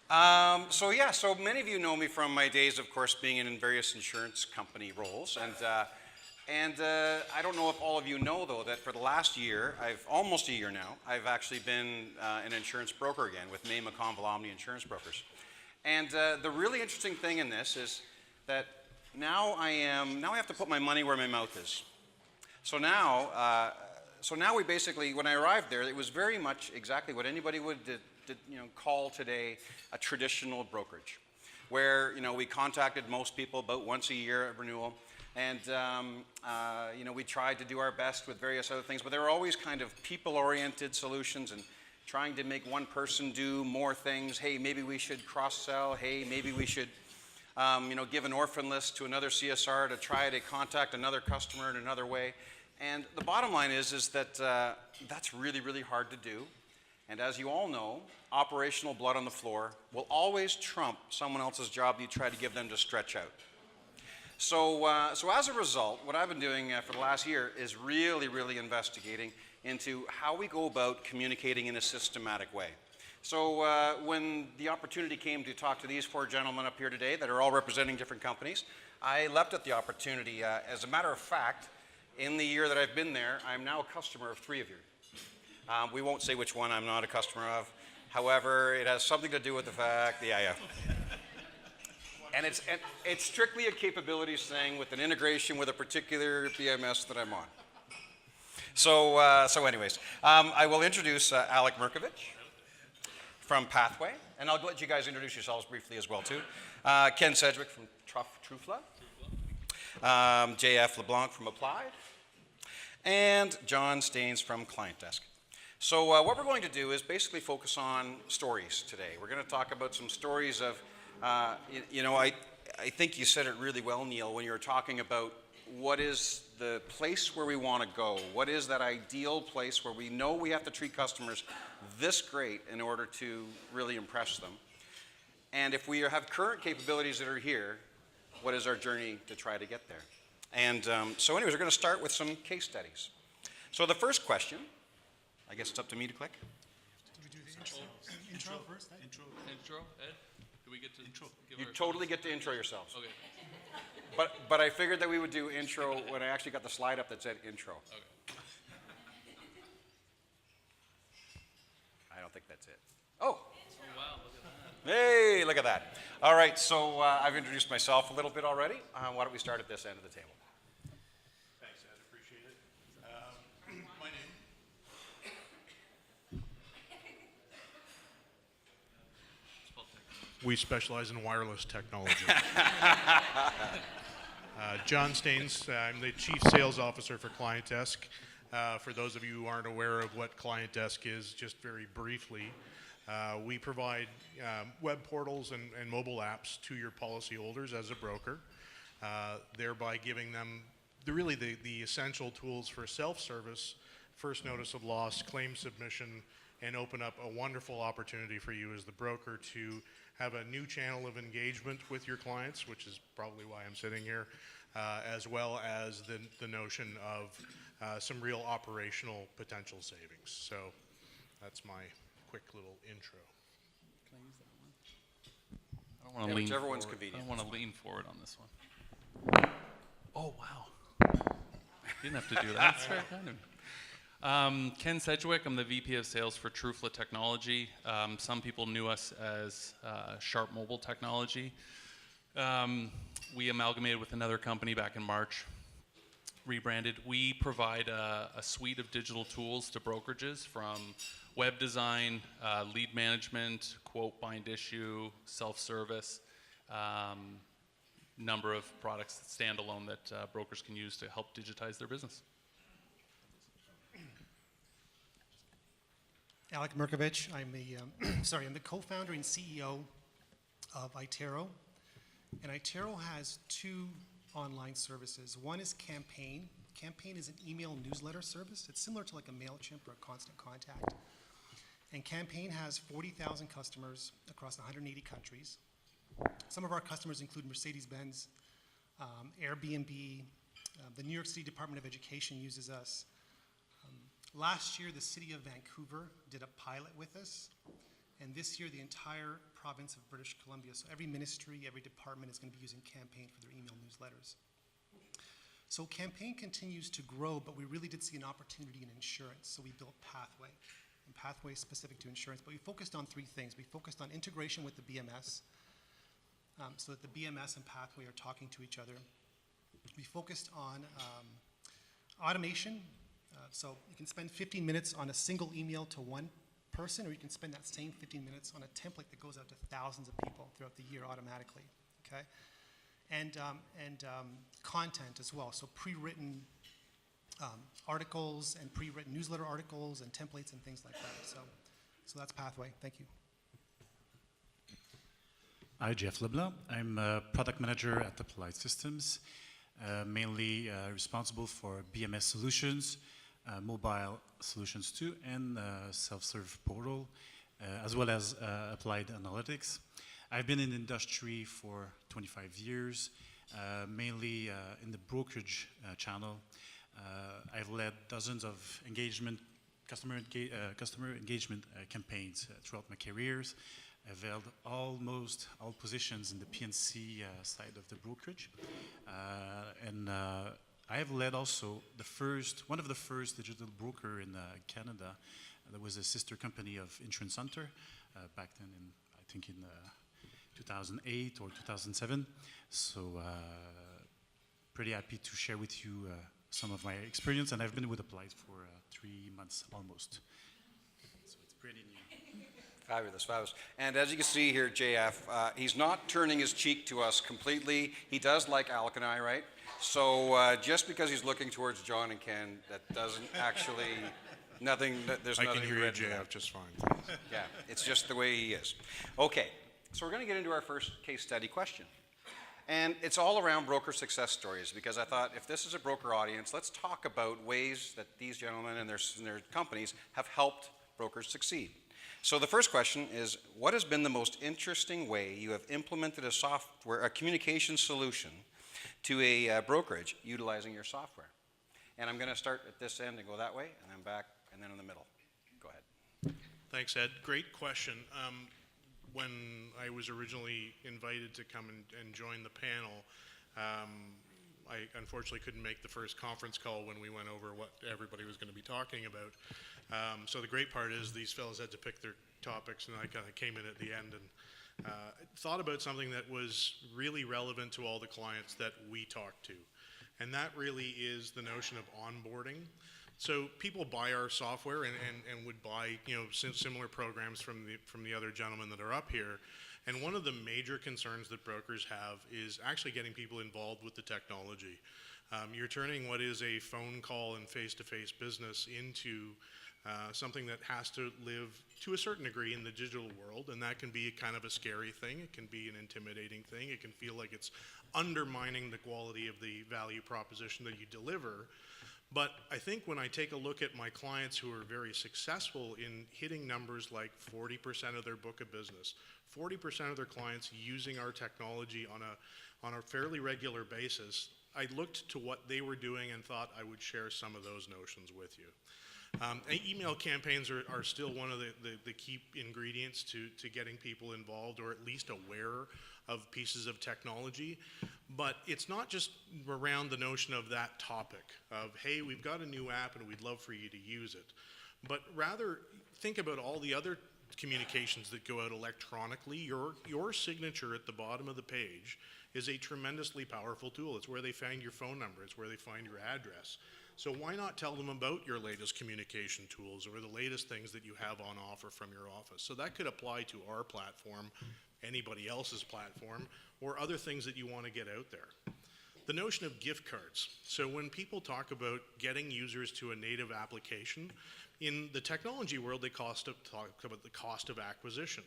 So many of you know me from my days, of course, being in various insurance company roles, and I don't know if all of you know, though, that for the last year, almost a year now, I've actually been an insurance broker again with May McConville Omni Insurance Brokers. And the really interesting thing in this is that now I have to put my money where my mouth is. So now we basically, when I arrived there, it was very much exactly what anybody would call today a traditional brokerage, where we contacted most people about once a year at renewal, and we tried to do our best with various other things, but there were always kind of people-oriented solutions and trying to make one person do more things. Hey, maybe we should cross-sell. Hey, maybe we should give an orphan list to another CSR to try to contact another customer in another way. And the bottom line is that that's really, really hard to do. And as you all know, operational blood on the floor will always trump someone else's job you try to give them to stretch out. So as a result, what I've been doing for the last year is really, really investigating into how we go about communicating in a systematic way. So when the opportunity came to talk to these four gentlemen up here today that are all representing different companies, I leapt at the opportunity. As a matter of fact, in the year that I've been there, I'm now a customer of three of you. We won't say which one I'm not a customer of. However, it has something to do with the fact, And it's strictly a capabilities thing with an integration with a particular BMS that I'm on. So anyways, I will introduce Alek Mirkovich from Pathway, and I'll let you guys introduce yourselves briefly as well too. Ken Sedgewick from Trufla, JF LeBlanc from Applied, and John Staines from ClientDesk. So what we're going to do is basically focus on stories today. We're going to talk about some stories of, I think you said it really well, Neil, when you were talking about what is the place where we want to go. What is that ideal place where we know we have to treat customers this great in order to really impress them? And if we have current capabilities that are here, what is our journey to try to get there? And so anyways, we're going to start with some case studies. So the first question, I guess it's up to me to click. Did we do the intro first? Intro, Ed? Do we get to intro? You totally get to intro yourselves. Okay. But I figured that we would do intro when I actually got the slide up that said intro. Okay. I don't think that's it. Oh! Oh, wow, look at that. Hey, look at that. All right, so I've introduced myself a little bit already. Why don't we start at this end of the table? Thanks, Ed. Appreciate it. My name. We specialize in wireless technology. John Staines, I'm the Chief Sales Officer for ClientDesk. For those of you who aren't aware of what ClientDesk is, just very briefly, we provide web portals and mobile apps to your policyholders as a broker, thereby giving them the essential tools for self-service, first notice of loss, claim submission, and open up a wonderful opportunity for you as the broker to have a new channel of engagement with your clients, which is probably why I'm sitting here, as well as the notion of some real operational potential savings. So that's my quick little intro. Can I use that one? I don't want to lean whichever forward. one's convenient. I don't want to lean forward on this one. Oh, wow. You didn't have to do that. That's very kind of you. Ken Sedgewick, I'm the VP of Sales for Trufla Technology. Some people knew us as Sharp Mobile Technology. We amalgamated with another company back in March, rebranded. We provide a suite of digital tools to brokerages, from web design, lead management, quote, bind issue, self-service, number of products standalone that brokers can use to help digitize their business. Alek Mirkovich. I'm the co-founder and CEO of Itero. And Itero has two online services. One is Campaign. Campaign is an email newsletter service. It's similar to like a MailChimp or a Constant Contact. And Campaign has 40,000 customers across 180 countries. Some of our customers include Mercedes-Benz, Airbnb, the New York City Department of Education uses us. Last year, the city of Vancouver did a pilot with us, And this year, the entire province of British Columbia, so every ministry, every department is going to be using Campaign for their email newsletters. So Campaign continues to grow, but we really did see an opportunity in insurance, so we built Pathway. And Pathway is specific to insurance, but we focused on three things. We focused on integration with the BMS, so that the BMS and Pathway are talking to each other. We focused on automation, so you can spend 15 minutes on a single email to one person, or you can spend that same 15 minutes on a template that goes out to thousands of people throughout the year automatically, okay? And content as well, so pre-written articles and pre-written newsletter articles and templates and things like that. So that's Pathway. Thank you. Hi, Jeff LeBlanc. I'm a product manager at Applied Systems, mainly responsible for BMS solutions, mobile solutions too, and self-serve portal, as well as applied analytics. I've been in the industry for 25 years, mainly in the brokerage channel. I've led dozens of customer engagement campaigns throughout my careers. I've held almost all positions in the PNC side of the brokerage. And I have led also one of the first digital broker in Canada. There was a sister company of Insurance Hunter back then I think in 2008 or 2007. So pretty happy to share with you some of my experience, and I've been with Applied for 3 months almost. So it's pretty new. Fabulous, fabulous. And as you can see here, JF, he's not turning his cheek to us completely. He does like Alek and I, right? So just because he's looking towards John and Ken, that doesn't actually, there's nothing. I can hear you, written JF, about. just fine. Yeah, it's just the way he is. Okay, so we're going to get into our first case study question. And it's all around broker success stories, because I thought if this is a broker audience, let's talk about ways that these gentlemen and their companies have helped brokers succeed. So the first question is, what has been the most interesting way you have implemented a communication solution to a brokerage utilizing your software? And I'm going to start at this end and go that way, and then back, and then in the middle. Go ahead. Thanks, Ed. Great question. When I was originally invited to come and join the panel, I unfortunately couldn't make the first conference call when we went over what everybody was going to be talking about. So the great part is these fellows had to pick their topics, and I kind of came in at the end and thought about something that was really relevant to all the clients that we talk to. And that really is the notion of onboarding. So people buy our software and would buy similar programs from the other gentlemen that are up here. And one of the major concerns that brokers have is actually getting people involved with the technology. You're turning what is a phone call and face-to-face business into something that has to live to a certain degree in the digital world, and that can be kind of a scary thing. It can be an intimidating thing. It can feel like it's undermining the quality of the value proposition that you deliver. But I think when I take a look at my clients who are very successful in hitting numbers like 40% of their book of business, 40% of their clients using our technology on a fairly regular basis, I looked to what they were doing and thought I would share some of those notions with you. Email campaigns are still one of the key ingredients to getting people involved, or at least aware of pieces of technology. But it's not just around the notion of that topic of, hey, we've got a new app and we'd love for you to use it. But rather think about all the other communications that go out electronically. Your signature at the bottom of the page is a tremendously powerful tool. It's where they find your phone number. It's where they find your address. So why not tell them about your latest communication tools or the latest things that you have on offer from your office? So that could apply to our platform, anybody else's platform, or other things that you want to get out there. The notion of gift cards. So when people talk about getting users to a native application, in the technology world, they talk about the cost of acquisition.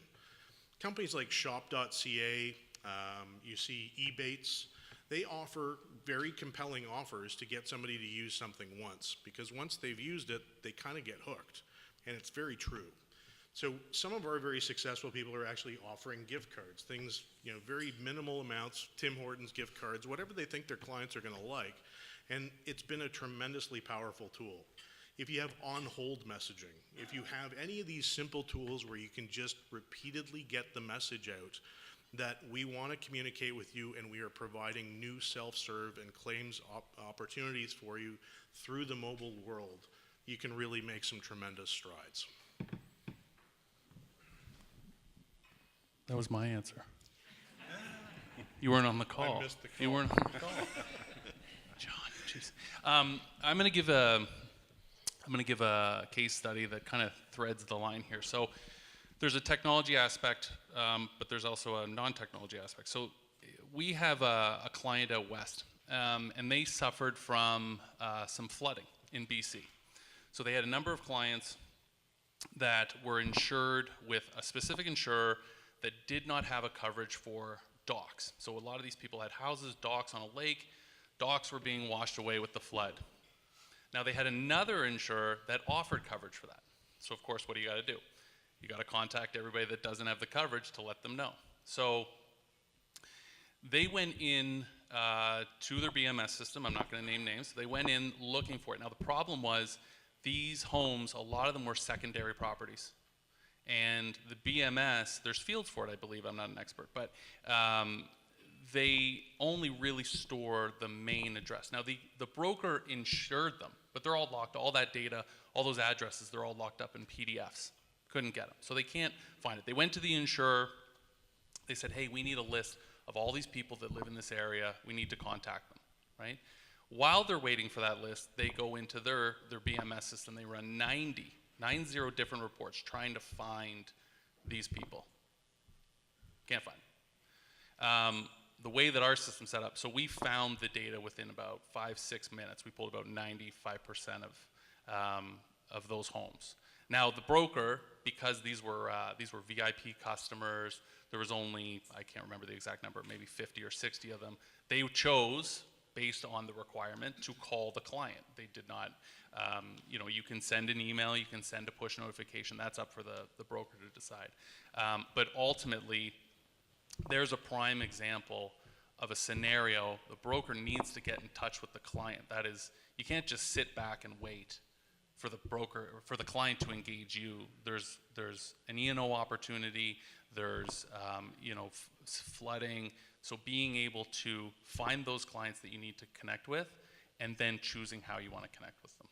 Companies like shop.ca, you see Ebates, they offer very compelling offers to get somebody to use something once, because once they've used it, they kind of get hooked, and it's very true. So some of our very successful people are actually offering gift cards, things, very minimal amounts, Tim Hortons gift cards, whatever they think their clients are going to like, and it's been a tremendously powerful tool. if you have on-hold messaging, if you have any of these simple tools where you can just repeatedly get the message out that we want to communicate with you and we are providing new self-serve and claims opportunities for you through the mobile world, you can really make some tremendous strides. That was my answer. You weren't on the call. I missed the call. You weren't on the call. John, jeez. I'm going to give a case study that kind of threads the line here. So there's a technology aspect, but there's also a non-technology aspect. So we have a client out west, and they suffered from some flooding in BC. So they had a number of clients that were insured with a specific insurer that did not have a coverage for docks. So a lot of these people had houses, docks on a lake. Docks were being washed away with the flood. Now they had another insurer that offered coverage for that. So of course, what do you got to do? You got to contact everybody that doesn't have the coverage to let them know. So they went in to their BMS system. I'm not going to name names. They went in looking for it. Now the problem was these homes, a lot of them were secondary properties. And the BMS, there's fields for it, I believe. I'm not an expert, but they only really store the main address. Now, the broker insured them, but they're all locked. All that data, all those addresses, they're all locked up in PDFs. Couldn't get them. So they can't find it. They went to the insurer. They said, hey, we need a list of all these people that live in this area. We need to contact them, right? While they're waiting for that list, they go into their BMS system. They run 90 different reports trying to find these people. Can't find them. The way that our system's set up, so we found the data within about 5-6 minutes. We pulled about 95% of those homes. Now the broker, because these were VIP customers, there was only, I can't remember the exact number, maybe 50 or 60 of them. They chose, based on the requirement, to call the client. They did not, you can send an email, you can send a push notification. That's up for the broker to decide. But ultimately, there's a prime example of a scenario. The broker needs to get in touch with the client. That is, you can't just sit back and wait for the broker or for the client to engage you. There's an E&O opportunity. There's flooding. So being able to find those clients that you need to connect with, and then choosing how you want to connect with them.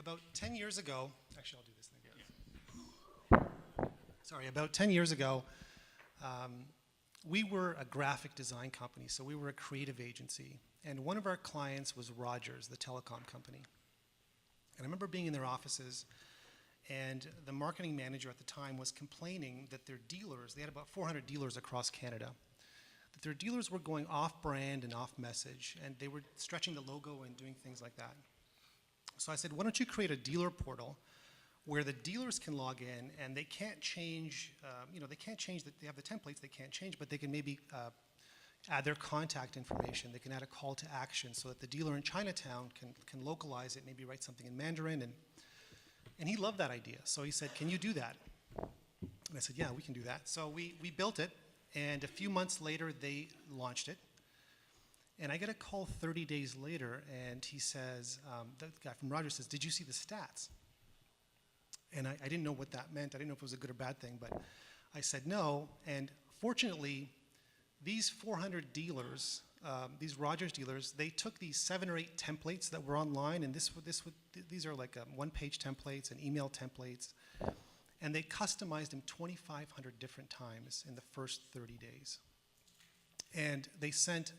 About 10 years ago, actually I'll do this thing. Sorry, about 10 years ago, we were a graphic design company, so we were a creative agency. And one of our clients was Rogers, the telecom company. And I remember being in their offices, and the marketing manager at the time was complaining that their dealers, they had about 400 dealers across Canada, that their dealers were going off-brand and off-message, and they were stretching the logo and doing things like that. So I said, why don't you create a dealer portal where the dealers can log in and they can't change, they can't change, they have the templates they can't change, but they can maybe add their contact information. They can add a call to action so that the dealer in Chinatown can localize it, maybe write something in Mandarin. And he loved that idea. So he said, can you do that? And I said, yeah, we can do that. So we built it, and a few months later, they launched it. And I get a call 30 days later, and he says, the guy from Rogers says, did you see the stats? And I didn't know what that meant. I didn't know if it was a good or bad thing, but I said no. And fortunately, these 400 dealers, these Rogers dealers, they took these 7 or 8 templates that were online, and these are like one-page templates and email templates, and they customized them 2,500 different times in the first 30 days. And they sent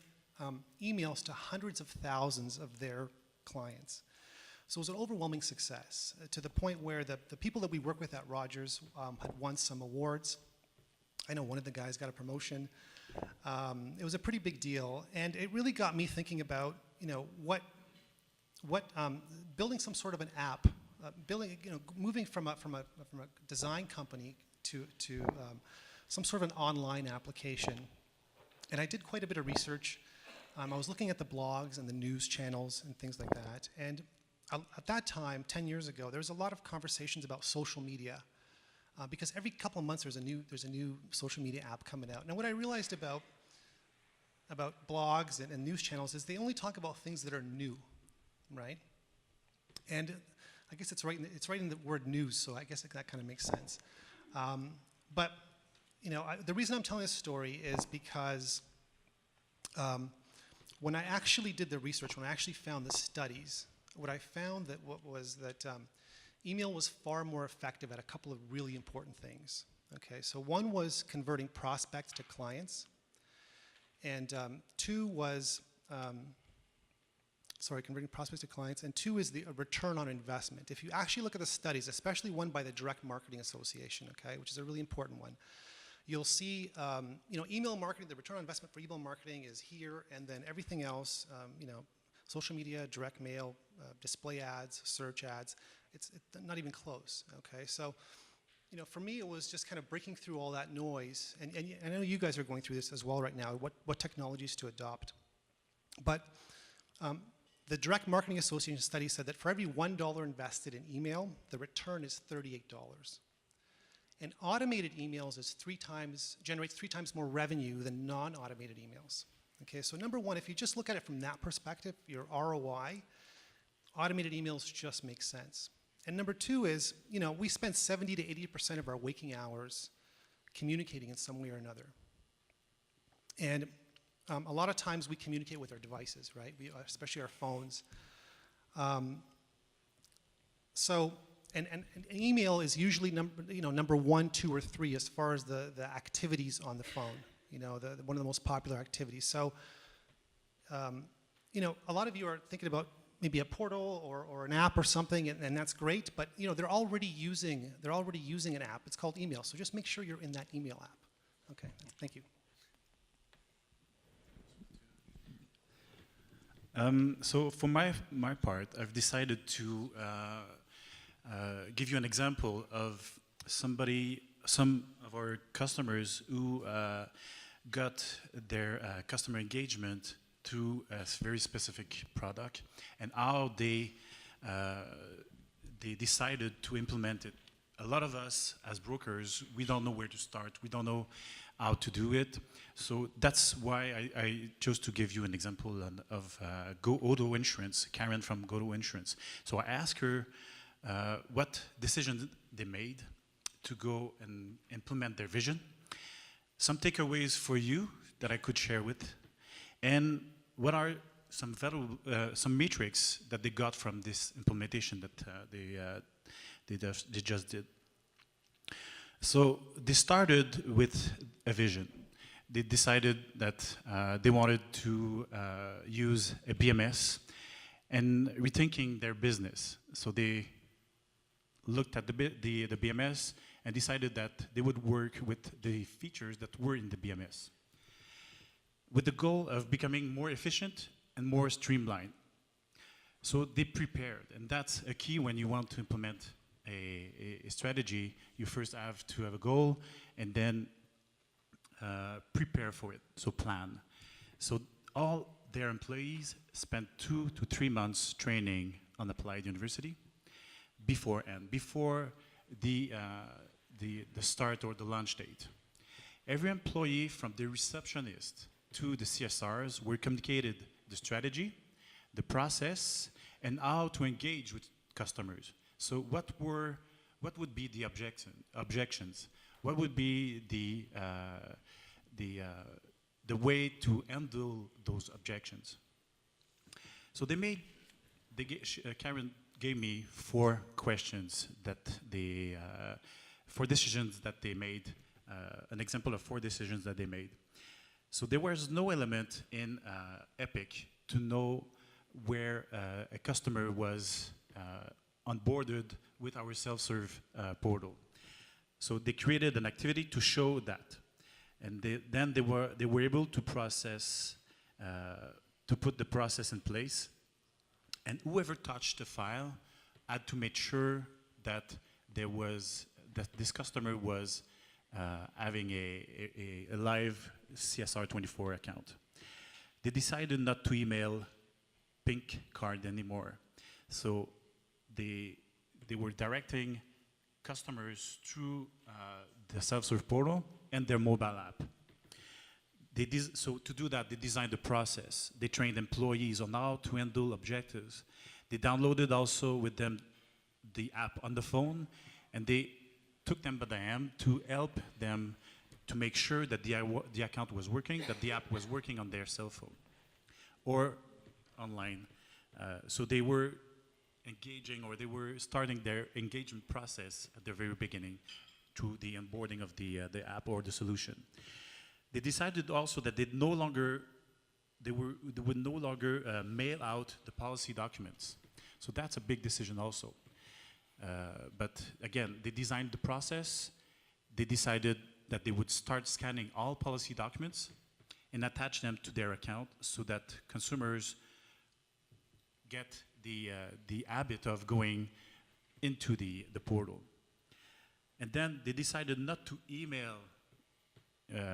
emails to hundreds of thousands of their clients. So it was an overwhelming success, to the point where the people that we work with at Rogers had won some awards. I know one of the guys got a promotion. It was a pretty big deal, and it really got me thinking about, building some sort of an app, moving from a design company to some sort of an online application. And I did quite a bit of research. I was looking at the blogs and the news channels and things like that. And at that time, 10 years ago, there was a lot of conversations about social media. because every couple of months there's a new social media app coming out. Now, what I realized about blogs and news channels is they only talk about things that are new, right? And I guess it's right in the word news, so I guess that kind of makes sense. But the reason I'm telling this story is because when I actually did the research, when I actually found the studies, what I found was that email was far more effective at a couple of really important things. Okay, so one was converting prospects to clients, and two was converting prospects to clients, and two is the return on investment. If you actually look at the studies, especially one by the Direct Marketing Association, okay, which is a really important one, you'll see, email marketing, the return on investment for email marketing is here, and then everything else, social media, direct mail, display ads, search ads, it's not even close, okay? So, for me, it was just kind of breaking through all that noise, and I know you guys are going through this as well right now, what technologies to adopt. But the Direct Marketing Association study said that for every $1 invested in email, the return is $38. And automated emails generates 3 times more revenue than non-automated emails. Okay, so number one, if you just look at it from that perspective, your ROI, automated emails just make sense. And number two is, we spend 70 to 80% of our waking hours communicating in some way or another. And a lot of times we communicate with our devices, right? Especially our phones. And email is usually number 1, 2, or 3 as far as the activities on the phone. One of the most popular activities. So, a lot of you are thinking about maybe a portal or an app or something, and that's great. But they're already using an app. It's called email. So just make sure you're in that email app. Okay. Thank you. So for my part, I've decided to give you an example of some of our customers who got their customer engagement through a very specific product, and how they decided to implement it. A lot of us as brokers, we don't know where to start. We don't know how to do it. So that's why I chose to give you an example of Go Auto Insurance, Karen from Go Auto Insurance. So I asked her what decisions they made to go and implement their vision, some takeaways for you that I could share with, and what are some metrics that they got from this implementation that they just did. So they started with a vision. They decided that they wanted to use a BMS and rethinking their business. So they looked at the BMS and decided that they would work with the features that were in the BMS, with the goal of becoming more efficient and more streamlined. So they prepared, and that's a key when you want to implement a strategy. You first have to have a goal and then prepare for it, so plan. So all their employees spent 2 to 3 months training on Applied University before the start or the launch date. Every employee, from the receptionist to the CSRs, were communicated the strategy, the process, and how to engage with customers. So what would be the objections? What would be the way to handle those objections? So Karen gave me 4 questions that they, 4 decisions that they made, an example of 4 decisions that they made. So there was no element in Epic to know where a customer was onboarded with our self-serve portal. So they created an activity to show that, and then they were able to process, to put the process in place, and whoever touched the file had to make sure that this customer was having a live CSR24 account. They decided not to email pink card anymore, so they were directing customers through the self-serve portal and their mobile app. So to do that, they designed the process. They trained employees on how to handle objectives. They downloaded also with them the app on the phone, and they took them by the hand to help them to make sure that the account was working, that the app was working on their cell phone or online. So they were engaging, or they were starting their engagement process at the very beginning through the onboarding of the app or the solution. They decided also that they would no longer mail out the policy documents. So that's a big decision also. But again, they designed the process. They decided that they would start scanning all policy documents and attach them to their account so that consumers get the habit of going into the portal. And then they decided not to email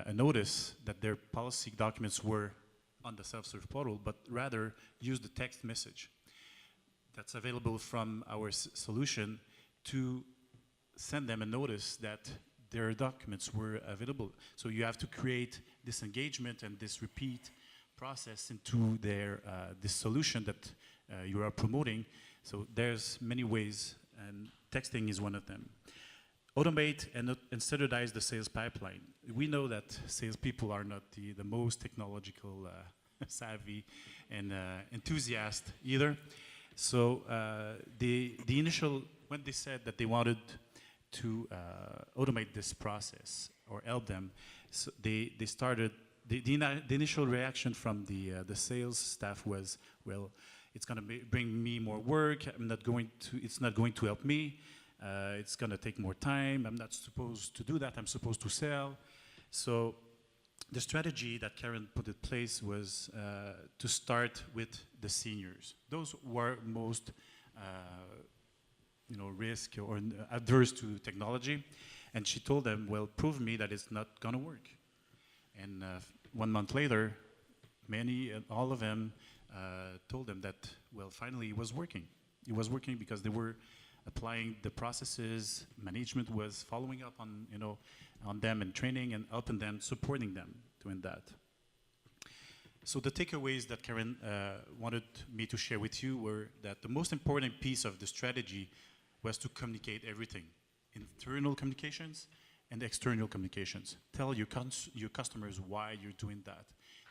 a notice that their policy documents were on the self-serve portal, but rather use the text message that's available from our solution to send them a notice that their documents were available. So you have to create this engagement and this repeat process into their this solution that you are promoting. So there's many ways, and texting is one of them. Automate and standardize the sales pipeline. We know that salespeople are not the most technological savvy and enthusiast either. So the initial, when they said that they wanted to automate this process or help them, so they started, the initial reaction from the sales staff was, well, it's going to bring me more work. It's not going to help me. It's going to take more time. I'm not supposed to do that. I'm supposed to sell. So the strategy that Karen put in place was to start with the seniors. Those were most risk or adverse to technology. And she told them, well, prove me that it's not going to work. And 1 month later, all of them told them that, well, finally it was working. It was working because they were applying the processes, management was following up on them and training and helping them, supporting them doing that. So the takeaways that Karen wanted me to share with you were that the most important piece of the strategy was to communicate everything, internal communications and external communications. Tell your customers why you're doing that.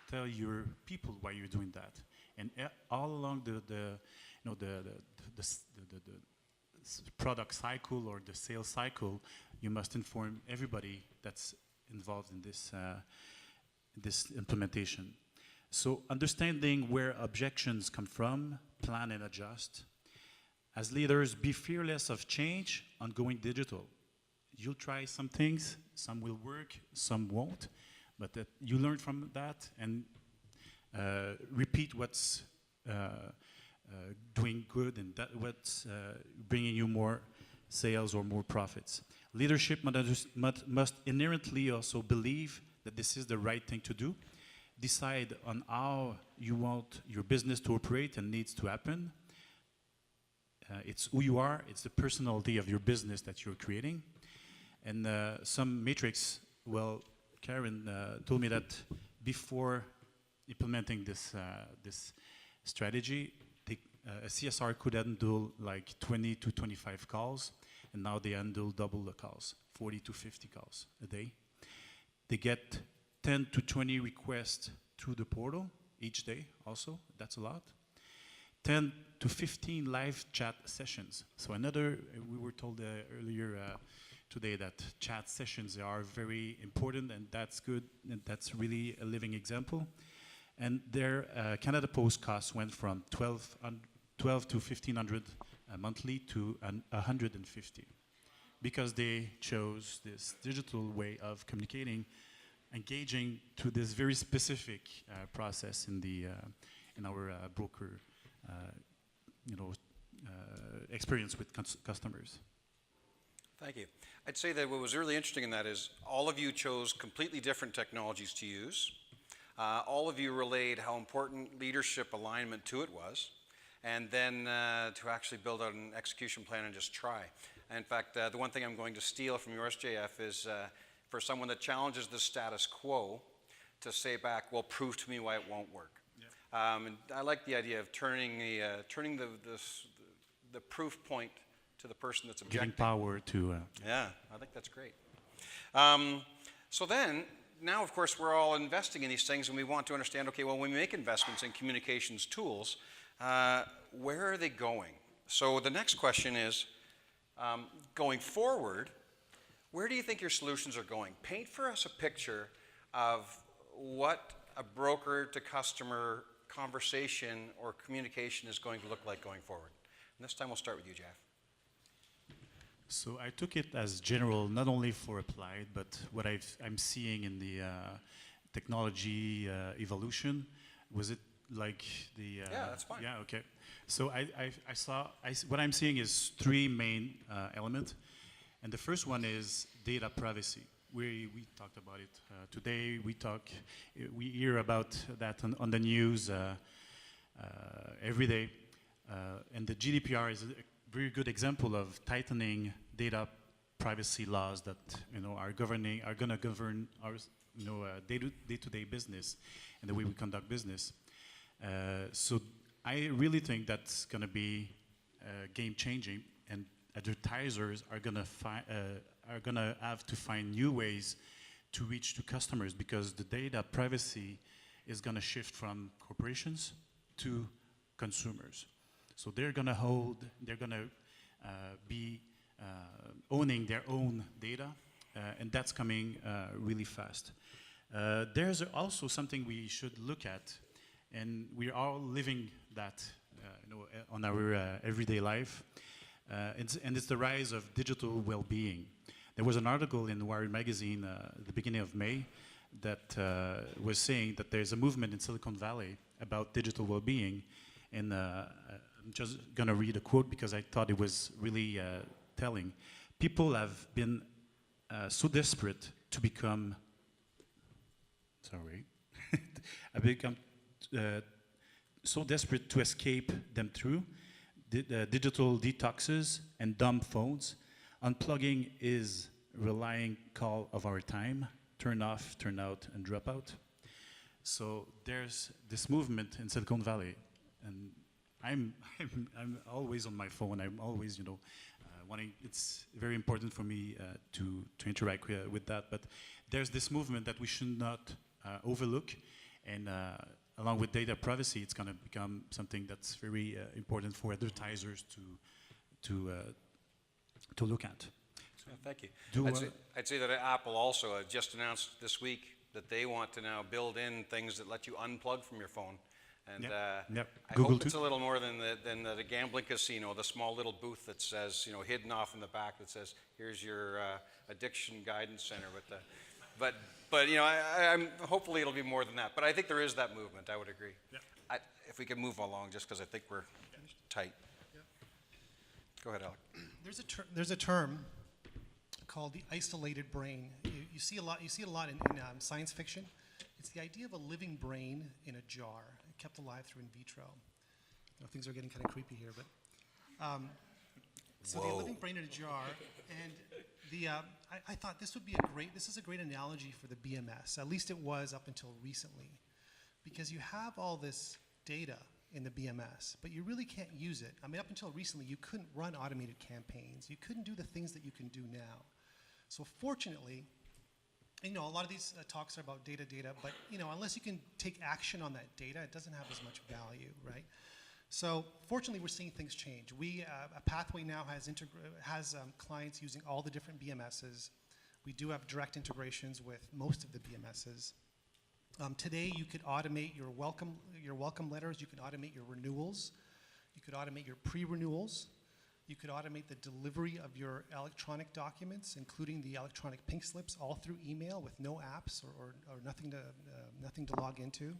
Tell your people why you're doing that. And all along the product cycle or the sales cycle, you must inform everybody that's involved in this implementation. So understanding where objections come from, plan and adjust. As leaders, be fearless of change on going digital. You'll try some things, some will work, some won't, but you learn from that and repeat what's doing good and what's bringing you more sales or more profits. Leadership must inherently also believe that this is the right thing to do. Decide on how you want your business to operate and needs to happen. It's who you are, it's the personality of your business that you're creating. And some metrics, well, Karen told me that before implementing this strategy, a CSR could handle like 20 to 25 calls, and now they handle double the calls, 40 to 50 calls a day. They get 10 to 20 requests through the portal each day also, that's a lot. 10 to 15 live chat sessions. So we were told earlier today that chat sessions are very important, and that's good, and that's really a living example. And their Canada Post costs went from 12 to 1,500 monthly to 150 because they chose this digital way of communicating, engaging to this very specific process in our broker experience with customers. Thank you. I'd say that what was really interesting in that is all of you chose completely different technologies to use. All of you relayed how important leadership alignment to it was, and then to actually build out an execution plan and just try. In fact, the one thing I'm going to steal from yours, JF, is for someone that challenges the status quo to say back, well, prove to me why it won't work. Yeah. And I like the idea of turning the proof point to the person that's objecting. Giving power to... Yeah, I think that's great. So then, now of course we're all investing in these things and we want to understand, okay, well when we make investments in communications tools, where are they going? So the next question is, going forward, where do you think your solutions are going? Paint for us a picture of what a broker to customer conversation or communication is going to look like going forward. And this time we'll start with you, Jeff. So I took it as general, not only for applied, but what I'm seeing in the technology evolution. Was it like the... yeah, that's fine. Yeah, okay. So what I'm seeing is three main elements. And the first one is data privacy. We talked about it today. We hear about that on the news every day. And the GDPR is a very good example of tightening data privacy laws that are going to govern our day-to-day business and the way we conduct business. So I really think that's going to be game-changing, and advertisers are going to have to find new ways to reach to customers, because the data privacy is going to shift from corporations to consumers. So they're going to be owning their own data, and that's coming really fast. There's also something we should look at, and we're all living that on our everyday life, and it's the rise of digital well-being. There was an article in Wired magazine at the beginning of May that was saying that there's a movement in Silicon Valley about digital well-being, and I'm just going to read a quote because I thought it was really telling. People have been so desperate to become, so desperate to escape them through digital detoxes and dumb phones. Unplugging is relying call of our time. Turn off, turn out, and drop out. So there's this movement in Silicon Valley, and I'm always on my phone. I'm always, wanting. It's very important for me to interact with that. But there's this movement that we should not overlook, and along with data privacy, it's going to become something that's very important for advertisers to look at. Thank you. I'd say that Apple also just announced this week that they want to now build in things that let you unplug from your phone. And yep. I Google hope it's too. a little more than the gambling casino, the small little booth that says, hidden off in the back that says, here's your addiction guidance center with the, but I'm hopefully it'll be more than that. But I think there is that movement. I would agree. Yep. If we can move along, just because I think we're tight. Yep. Go ahead, Alek. There's a term called the isolated brain. You see a lot in science fiction. It's the idea of a living brain in a jar, kept alive through in vitro. Things are getting kind of creepy here, but so the living brain in a jar, and I thought this is a great analogy for the BMS. At least it was up until recently, because you have all this data in the BMS, but you really can't use it. I mean, up until recently, you couldn't run automated campaigns. You couldn't do the things that you can do now. So fortunately, a lot of these talks are about data, but unless you can take action on that data, it doesn't have as much value, right? So fortunately, we're seeing things change. A Pathway now has clients using all the different BMSs. We do have direct integrations with most of the BMSs. Today, you could automate your welcome letters. You could automate your renewals. You could automate your pre-renewals. You could automate the delivery of your electronic documents, including the electronic pink slips, all through email with no apps or nothing to log into.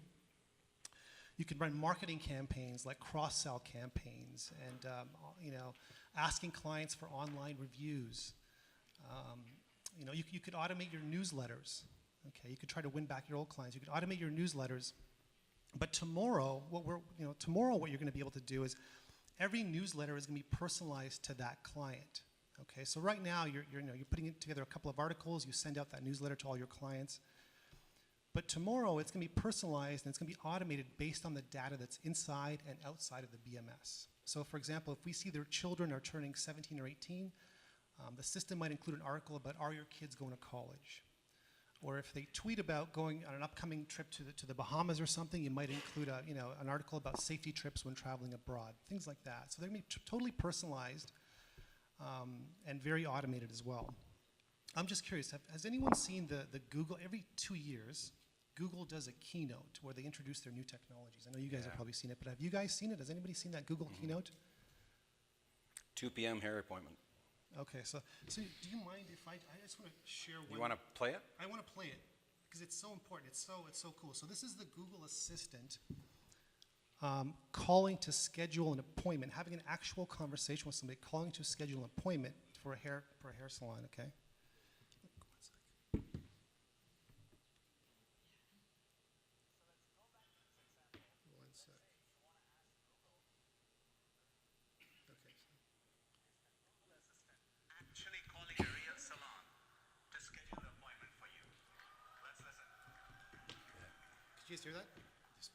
You could run marketing campaigns like cross-sell campaigns, and asking clients for online reviews. You could automate your newsletters. Okay, you could try to win back your old clients. You could automate your newsletters. But tomorrow, what you're going to be able to do is every newsletter is going to be personalized to that client. Okay, so right now you're putting together a couple of articles, you send out that newsletter to all your clients. But tomorrow it's going to be personalized and it's going to be automated based on the data that's inside and outside of the BMS. So for example, if we see their children are turning 17 or 18, the system might include an article about, are your kids going to college? Or if they tweet about going on an upcoming trip to the Bahamas or something, you might include an article about safety trips when traveling abroad, things like that. So they're going to be totally personalized and very automated as well. I'm just curious, has anyone seen the Google, every 2 years, Google does a keynote where they introduce their new technologies. I know you guys have probably seen it, but have you guys seen it? Has anybody seen that Google keynote? 2 p.m. hair appointment. Okay, so do you mind if I just want to share one? You want to play it? I want to play it because it's so important. It's so cool. So this is the Google Assistant calling to schedule an appointment, having an actual conversation with somebody, calling to schedule an appointment for a hair salon. Okay. One sec. Okay. Actually calling a real salon to schedule an appointment for you. Let's listen. Did you guys hear that? It's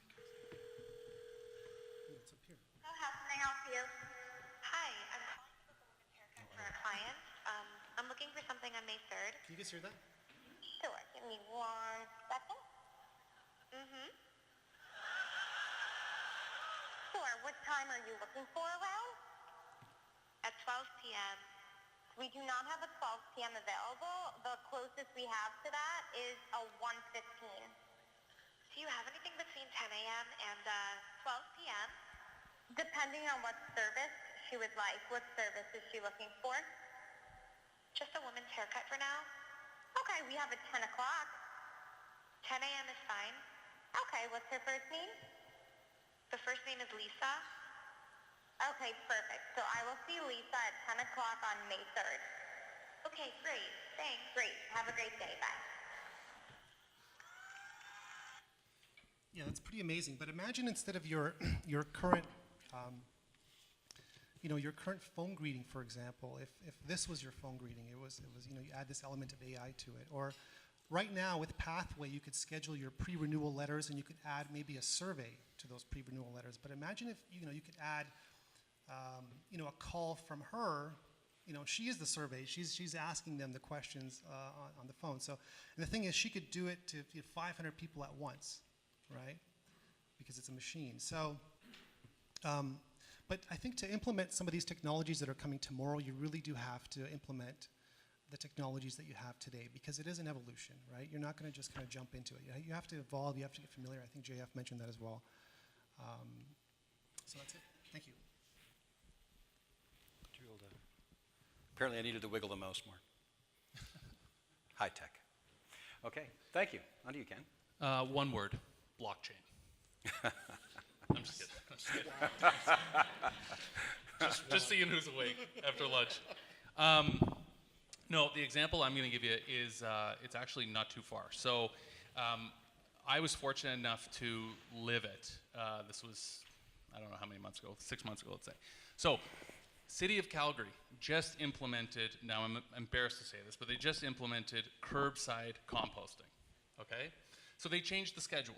up here. How can I help you? Hi, I'm calling to book a haircut for a client. I'm looking for something on May 3rd. Can you guys hear that? Sure, give me 1 second. Sure, what time are you looking for around? At 12 p.m. We do not have a 12 p.m. available. The closest we have to that is a 1:15. Do you have anything between 10 a.m. and 12 p.m.? Depending on what service she would like. What service is she looking for? Just a woman's haircut for now. Okay, we have at 10 o'clock. 10 a.m. is fine. Okay, what's her first name? The first name is Lisa. Okay, perfect. So I will see Lisa at 10 o'clock on May 3rd. Okay, great. Thanks. Great. Have a great day. Bye. Yeah, that's pretty amazing. But imagine instead of your current, your current phone greeting, for example, if this was your phone greeting, it was you add this element of AI to it. Or right now with Pathway, you could schedule your pre-renewal letters and you could add maybe a survey to those pre-renewal letters. But imagine if you could add a call from her. She is the survey. She's asking them the questions on the phone. So, and the thing is, she could do it to 500 people at once, right? Because it's a machine. So, but I think to implement some of these technologies that are coming tomorrow, you really do have to implement the technologies that you have today, because it is an evolution, right? You're not going to just kind of jump into it. You have to evolve. You have to get familiar. I think JF mentioned that as well. So that's it. Thank you. Apparently I needed to wiggle the mouse more. High tech. Okay, thank you. On to you, Ken. One word, blockchain. I'm just kidding. Just seeing who's awake after lunch. No, the example I'm going to give you is it's actually not too far. So I was fortunate enough to live it. This was, I don't know how many months ago, 6 months ago, let's say. So City of Calgary just implemented, now I'm embarrassed to say this, but they just implemented curbside composting, okay? So they changed the schedule.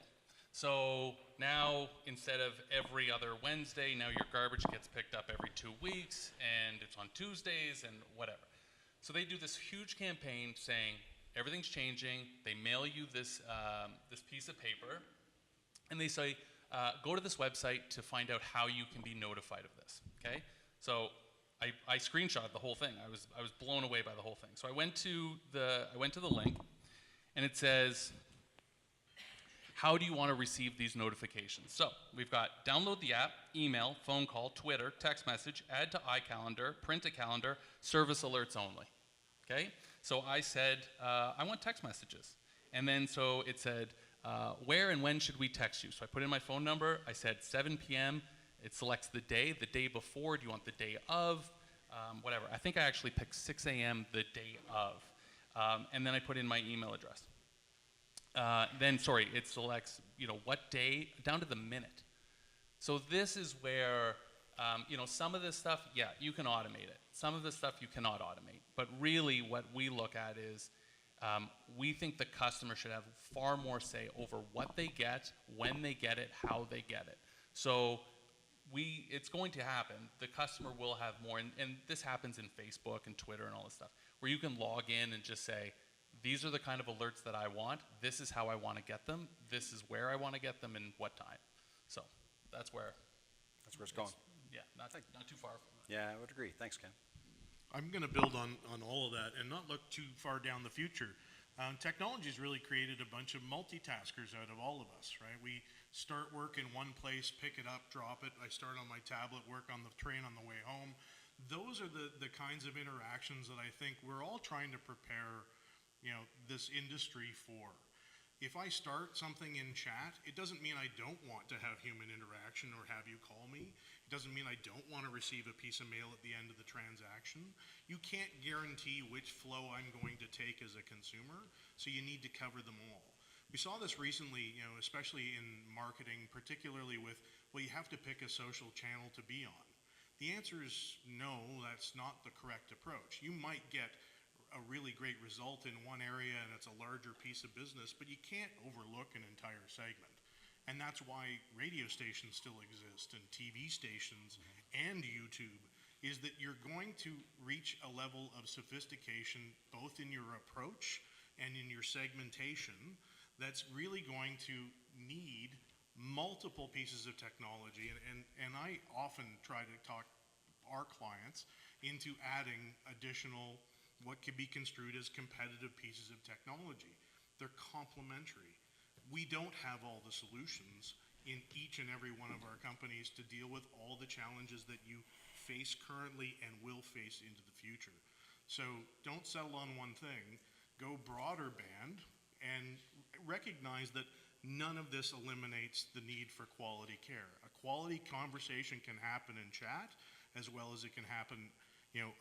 So now, instead of every other Wednesday, now your garbage gets picked up every 2 weeks, and it's on Tuesdays and whatever. So they do this huge campaign saying, everything's changing, they mail you this, this piece of paper, and they say, go to this website to find out how you can be notified of this, okay? So I screenshot the whole thing. I was blown away by the whole thing. So I went to the link, and it says, how do you want to receive these notifications? So we've got download the app, email, phone call, Twitter, text message, add to iCalendar, print a calendar, service alerts only. Okay? So I said, I want text messages. And then so it said, where and when should we text you? So I put in my phone number. I said 7 p.m. It selects the day before. Do you want the day of? Whatever. I think I actually picked 6 a.m. the day of. And then I put in my email address. It selects, what day, down to the minute. So this is where Some of this stuff, yeah, you can automate it. Some of this stuff you cannot automate. But really what we look at is we think the customer should have far more say over what they get, when they get it, how they get it. So it's going to happen. The customer will have more, and this happens in Facebook and Twitter and all this stuff, where you can log in and just say, these are the kind of alerts that I want. This is how I want to get them. This is where I want to get them and what time. So that's where it's going. Yeah, not too far from that. Yeah, I would agree. Thanks, Ken. I'm going to build on all of that and not look too far down the future. Technology has really created a bunch of multitaskers out of all of us, right? We start work in one place, pick it up, drop it. I start on my tablet, work on the train on the way home. Those are the kinds of interactions that I think we're all trying to prepare, this industry for. If I start something in chat, it doesn't mean I don't want to have human interaction or have you call me. It doesn't mean I don't want to receive a piece of mail at the end of the transaction. You can't guarantee which flow I'm going to take as a consumer, so you need to cover them all. We saw this recently, especially in marketing, particularly with, well, you have to pick a social channel to be on. The answer is no, that's not the correct approach. You might get a really great result in one area and it's a larger piece of business, but you can't overlook an entire segment. And that's why radio stations still exist and TV stations and YouTube, is that you're going to reach a level of sophistication both in your approach and in your segmentation that's really going to need multiple pieces of technology. And I often try to talk our clients into adding additional what could be construed as competitive pieces of technology. They're complementary. We don't have all the solutions in each and every one of our companies to deal with all the challenges that you face currently and will face into the future. So don't settle on one thing. Go broader band and recognize that none of this eliminates the need for quality care. A quality conversation can happen in chat as well as it can happen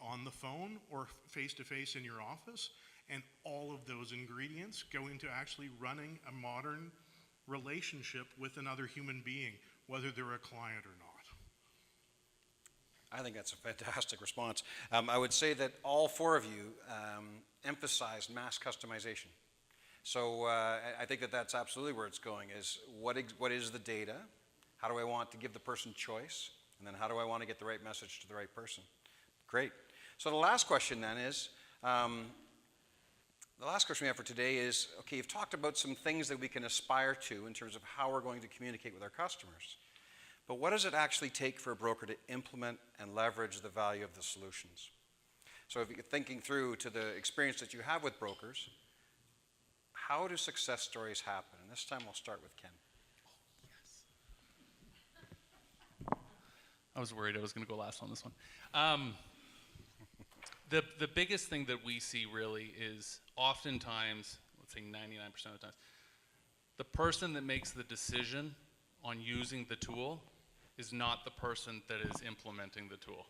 on the phone or face-to-face in your office, and all of those ingredients go into actually running a modern relationship with another human being, whether they're a client or not. I think that's a fantastic response. I would say that all four of you emphasized mass customization. So I think that that's absolutely where it's going, is what is the data? How do I want to give the person choice? And then how do I want to get the right message to the right person? Great. So the last question then is, the last question we have for today is, okay, you've talked about some things that we can aspire to in terms of how we're going to communicate with our customers. But what does it actually take for a broker to implement and leverage the value of the solutions? So if you're thinking through to the experience that you have with brokers, how do success stories happen? And this time we'll start with Ken. I was worried I was going to go last on this one. The biggest thing that we see really is oftentimes, let's say 99% of the time, the person that makes the decision on using the tool is not the person that is implementing the tool.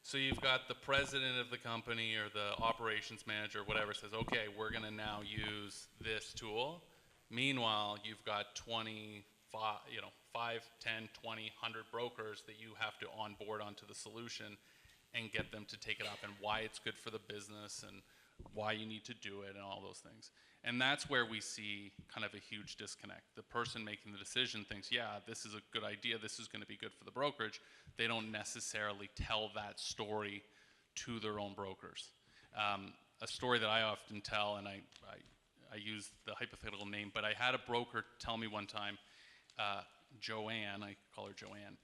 So you've got the president of the company or the operations manager, whatever, says, okay, we're going to now use this tool. Meanwhile, you've got 5, 10, 20, 100 brokers that you have to onboard onto the solution and get them to take it up, and why it's good for the business and why you need to do it and all those things. And that's where we see kind of a huge disconnect. The person making the decision thinks, yeah, this is a good idea, this is going to be good for the brokerage. They don't necessarily tell that story to their own brokers. A story that I often tell, and I use the hypothetical name, but I had a broker tell me one time, Joanne, I call her Joanne.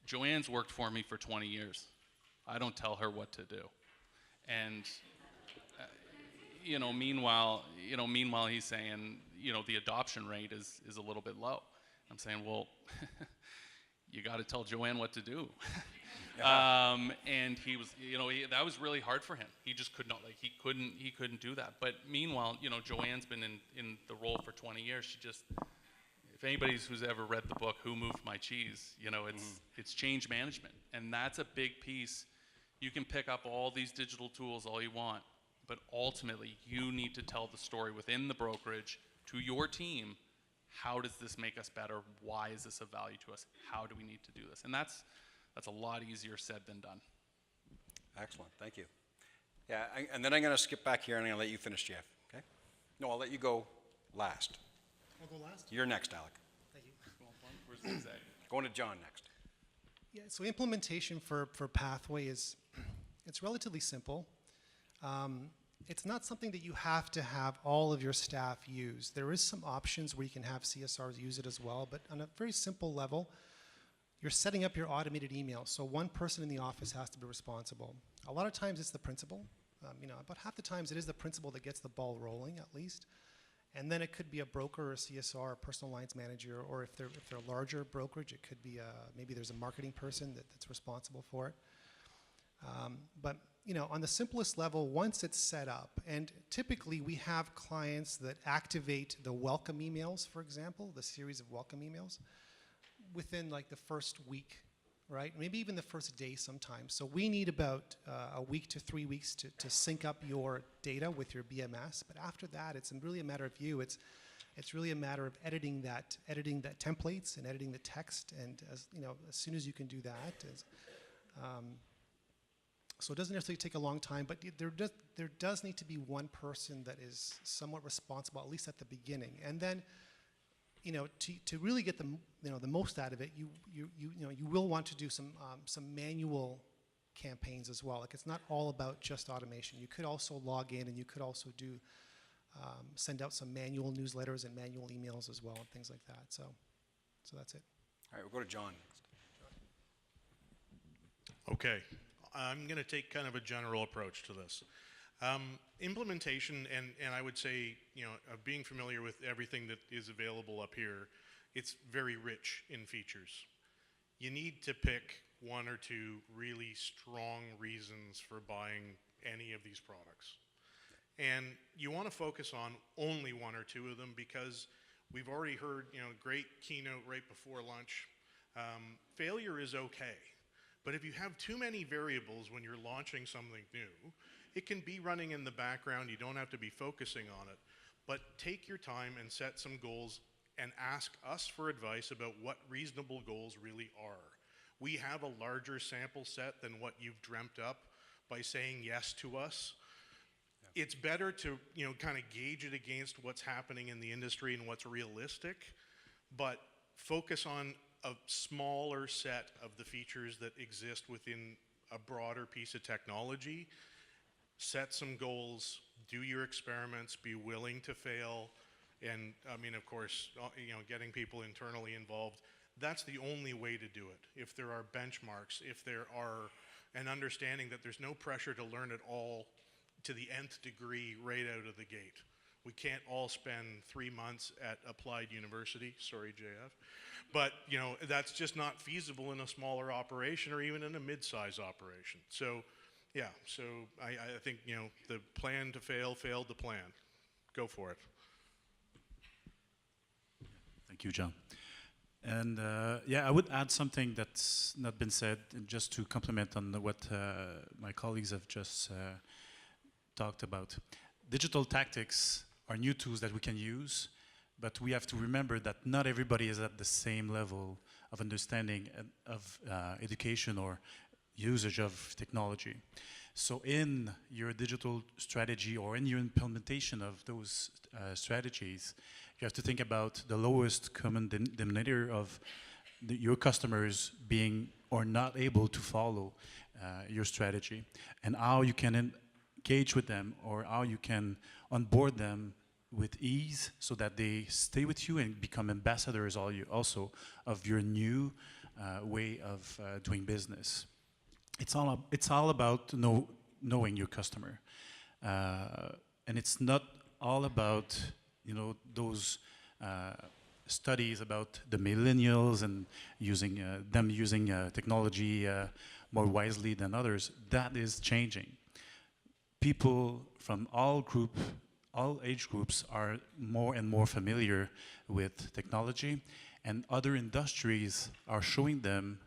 Joanne's worked for me for 20 years. I don't tell her what to do. And meanwhile he's saying, the adoption rate is a little bit low. I'm saying, well, you got to tell Joanne what to do. And he was, that was really hard for him. He just could not, he couldn't do that. But meanwhile, Joanne's been in the role for 20 years. She just, if anybody's who's ever read the book, Who Moved My Cheese, it's change management. And that's a big piece. You can pick up all these digital tools all you want, but ultimately you need to tell the story within the brokerage to your team. How does this make us better? Why is this of value to us? How do we need to do this? And that's That's a lot easier said than done. Excellent, thank you. Yeah, and then I'm going to skip back here and I'm going to let you finish, Jeff, okay? No, I'll let you go last. I'll go last. You're next, Alek. Thank you. Where's the zigzag? Going to John next. Yeah, so implementation for Pathway is, it's relatively simple. It's not something that you have to have all of your staff use. There is some options where you can have CSRs use it as well, but on a very simple level, you're setting up your automated email. So one person in the office has to be responsible. A lot of times it's the principal. About half the times it is the principal that gets the ball rolling at least. And then it could be a broker or a CSR, or personal lines manager, or if they're a larger brokerage, it could be maybe there's a marketing person that's responsible for it. But on the simplest level, once it's set up, and typically we have clients that activate the welcome emails, for example, the series of welcome emails, within like the first week, right? Maybe even the first day sometimes. So we need about a week to 3 weeks to sync up your data with your BMS. But after that, it's really a matter of you. It's really a matter of editing that templates and editing the text. And as soon as you can do that, so it doesn't necessarily take a long time. But there does need to be one person that is somewhat responsible, at least at the beginning, and then. To really get the most out of it, you will want to do some manual campaigns as well. Like it's not all about just automation. You could also log in, and you could also do send out some manual newsletters and manual emails as well, and things like that. So that's it. All right, we'll go to John next. Okay, I'm going to take kind of a general approach to this. Implementation, and I would say, of being familiar with everything that is available up here, it's very rich in features. You need to pick one or two really strong reasons for buying any of these products. And you want to focus on only one or two of them because we've already heard, great keynote right before lunch. Failure is okay. But if you have too many variables when you're launching something new, it can be running in the background. You don't have to be focusing on it. But take your time and set some goals and ask us for advice about what reasonable goals really are. We have a larger sample set than what you've dreamt up by saying yes to us. Yeah. It's better to kind of gauge it against what's happening in the industry and what's realistic, but focus on a smaller set of the features that exist within a broader piece of technology. Set some goals, do your experiments, be willing to fail, and of course, getting people internally involved. That's the only way to do it. If there are benchmarks, if there are an understanding that there's no pressure to learn it all to the nth degree right out of the gate. We can't all spend 3 months at Applied University, sorry JF, but that's just not feasible in a smaller operation or even in a mid-size operation. So yeah, so I think, the plan to fail failed the plan. Go for it. Thank you, John. And I would add something that's not been said, just to complement on what my colleagues have just talked about. Digital tactics are new tools that we can use, but we have to remember that not everybody is at the same level of understanding of education or usage of technology. So in your digital strategy or in your implementation of those strategies, you have to think about the lowest common denominator of your customers being or not able to follow your strategy, and how you can engage with them or how you can onboard them with ease so that they stay with you and become ambassadors also of your new way of doing business. It's all about knowing your customer, and it's not all about those studies about the millennials and using technology more wisely than others. That is changing. People from all age groups are more and more familiar with technology, and other industries are showing them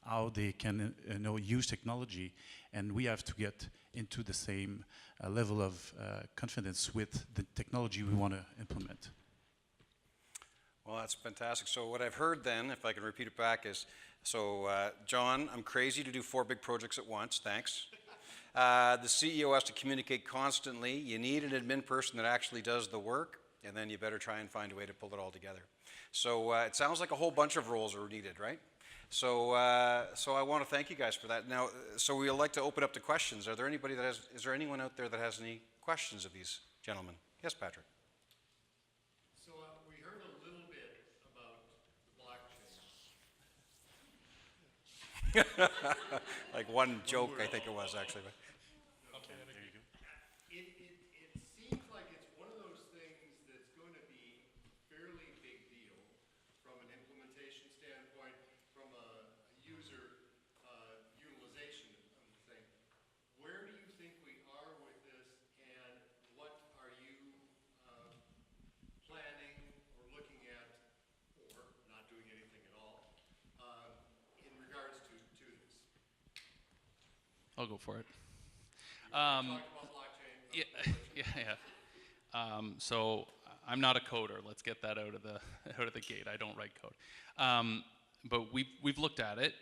how they can use technology, and we have to get into the same level of confidence with the technology we want to implement. Well, that's fantastic. So what I've heard then, if I can repeat it back, is, so John, I'm crazy to do 4 big projects at once, thanks. The CEO has to communicate constantly. You need an admin person that actually does the work, and then you better try and find a way to pull it all together. So it sounds like a whole bunch of roles are needed, right? So I want to thank you guys for that. Now, so we'd like to open up to questions. Are there anybody that has, is there anyone out there that has any questions of these gentlemen? Yes, Patrick. So we heard a little bit about the blockchain. Like one joke, I think it was actually. But. It seems like it's one of those things that's going to be a fairly big deal from an implementation standpoint, from a user utilization of the thing. Where do you think we are with this, and what are you planning or looking at, or not doing anything at all, in regards to this? I'll go for it. Talked about blockchain. So I'm not a coder. Let's get that out of the gate. I don't write code. But we've looked at it.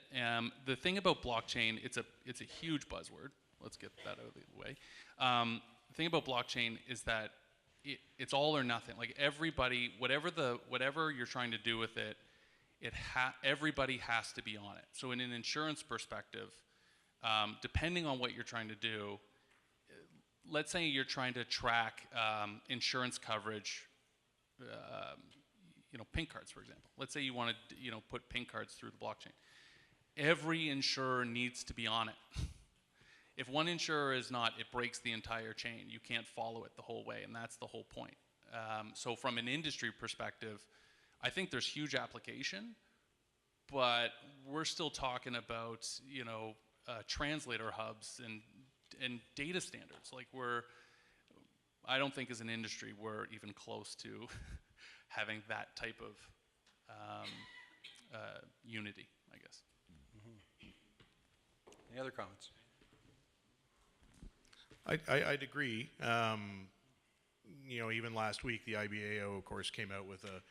The thing about blockchain, it's a huge buzzword. Let's get that out of the way. The thing about blockchain is that it's all or nothing. Like everybody, whatever you're trying to do with it, everybody has to be on it. So in an insurance perspective, depending on what you're trying to do, let's say you're trying to track insurance coverage, pink cards, for example. Let's say you want to, put pink cards through the blockchain. Every insurer needs to be on it. If one insurer is not, it breaks the entire chain. You can't follow it the whole way, and that's the whole point. So from an industry perspective, I think there's huge application, but we're still talking about, translator hubs and data standards. Like I don't think as an industry we're even close to having that type of unity, I guess. Any other comments? I'd agree. Even last week, the IBAO, of course, came out with a,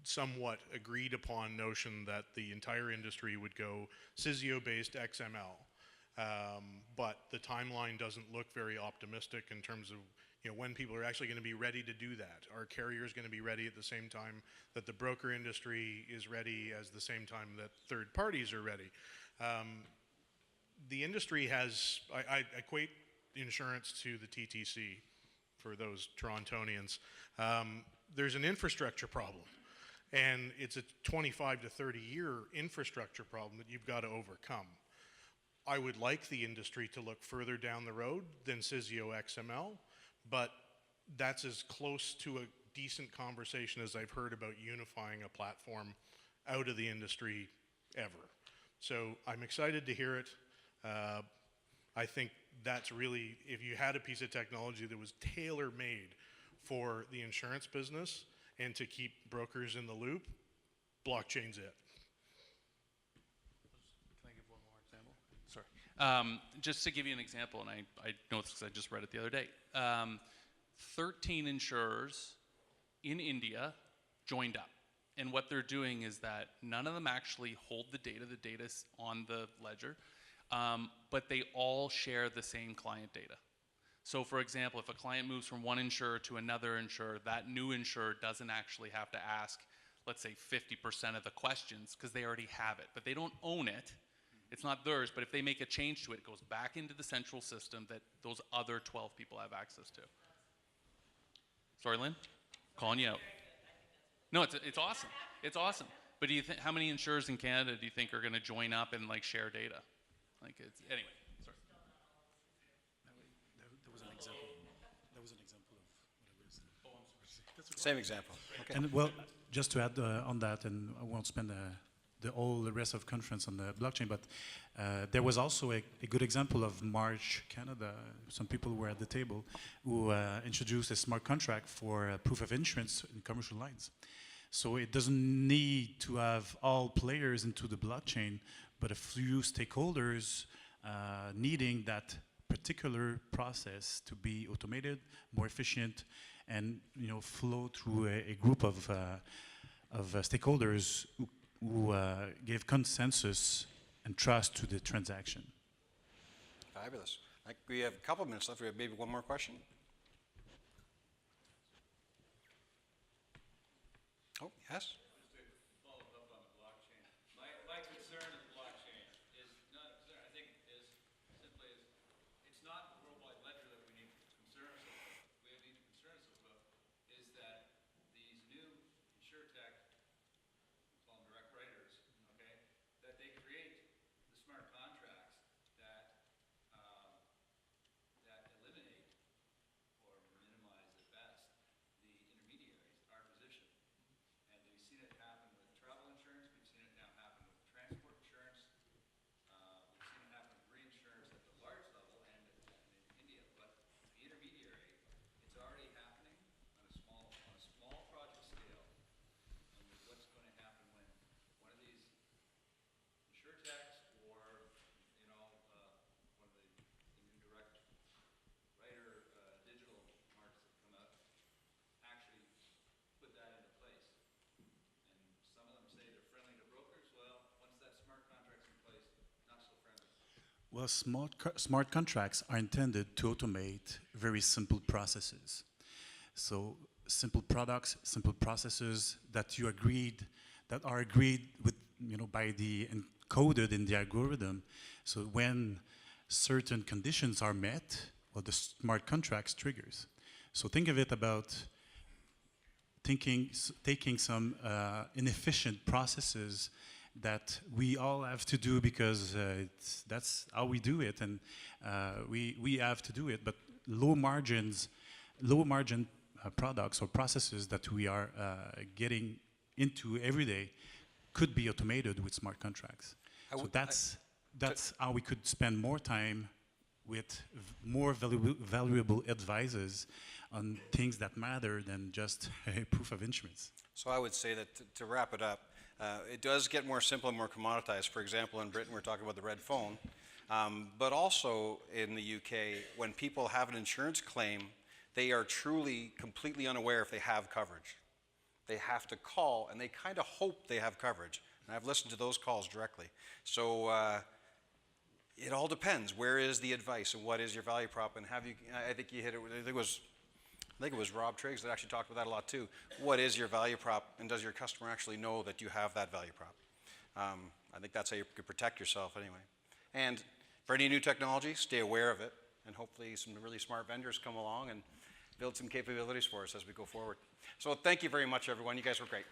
somewhat agreed upon notion that the entire industry would go CISIO-based XML. But the timeline doesn't look very optimistic in terms of when people are actually going to be ready to do that. Are carriers going to be ready at the same time that the broker industry is ready, as the same time that third parties are ready? The industry has, I equate insurance to the TTC for those Torontonians. There's an infrastructure problem, and it's a 25 to 30 year infrastructure problem that you've got to overcome. I would like the industry to look further down the road than CISIO XML, but that's as close to a decent conversation as I've heard about unifying a platform out of the industry ever. So I'm excited to hear it. I think that's really, if you had a piece of technology that was tailor-made for the insurance business and to keep brokers in the loop, blockchain's it. Can I give one more example? Sorry. Just to give you an example, and I know this because I just read it the other day. 13 insurers in India joined up. And what they're doing is that none of them actually hold the data's on the ledger, but they all share the same client data. So for example, if a client moves from one insurer to another insurer, that new insurer doesn't actually have to ask, let's say 50% of the questions, because they already have it, but they don't own it. It's not theirs, but if they make a change to it, it goes back into the central system that those other 12 people have access to. Sorry, Lynn? Calling you out. No, it's awesome. It's awesome. But do you think, how many insurers in Canada do you think are going to join up and like share data? Like it's, anyway, sorry. There was an example. There was an example of what I was. Same example. Okay. And well, just to add on that, and I won't spend the rest of the conference on the blockchain, but there was also a good example of March Canada. Some people were at the table who introduced a smart contract for proof of insurance in commercial lines. So it doesn't need to have all players into the blockchain, but a few stakeholders needing that particular process to be automated, more efficient, and flow through a group of stakeholders who gave consensus and trust to the transaction. Fabulous. We have a couple of minutes left. We have maybe one more question. Oh, yes? Follow up on the blockchain. My concern with blockchain is not concern, I think is simply is it's not the worldwide ledger that we need to concern ourselves with. We need to concern ourselves with is that these new insurtech, call them direct writers, okay, that they create the smart contracts that that eliminate or minimize at best the intermediaries, our position. And we've seen it happen with travel insurance. We've seen it now happen with transport insurance. We've seen it happen with reinsurance at the large level and in India. But the intermediary, it's already happening on a small project scale. And what's going to happen when one of these insurtechs or one of the new direct writer digital markets that come out actually put that into place. And some of them say they're friendly to brokers. Well, once that smart contract's in place, not so friendly. Well, smart contracts are intended to automate very simple processes. So simple products, simple processes that are agreed with, by the encoded in the algorithm. So when certain conditions are met, well, the smart contracts triggers. So think of it about taking some inefficient processes that we all have to do because that's how we do it, and we have to do it. But low margin products or processes that we are getting into every day could be automated with smart contracts. So that's how we could spend more time with more valuable advisors on things that matter than just a proof of insurance. So I would say that to wrap it up, it does get more simple and more commoditized. For example, in Britain, we're talking about the red phone. But also in the UK, when people have an insurance claim, they are truly completely unaware if they have coverage. They have to call, and they kind of hope they have coverage. And I've listened to those calls directly. So it all depends. Where is the advice, and what is your value prop? And have you? I think you hit it. I think it was Rob Triggs that actually talked about that a lot too. What is your value prop, and does your customer actually know that you have that value prop? I think that's how you could protect yourself anyway. And for any new technology, stay aware of it, and hopefully some really smart vendors come along and build some capabilities for us as we go forward. So thank you very much, everyone. You guys were great.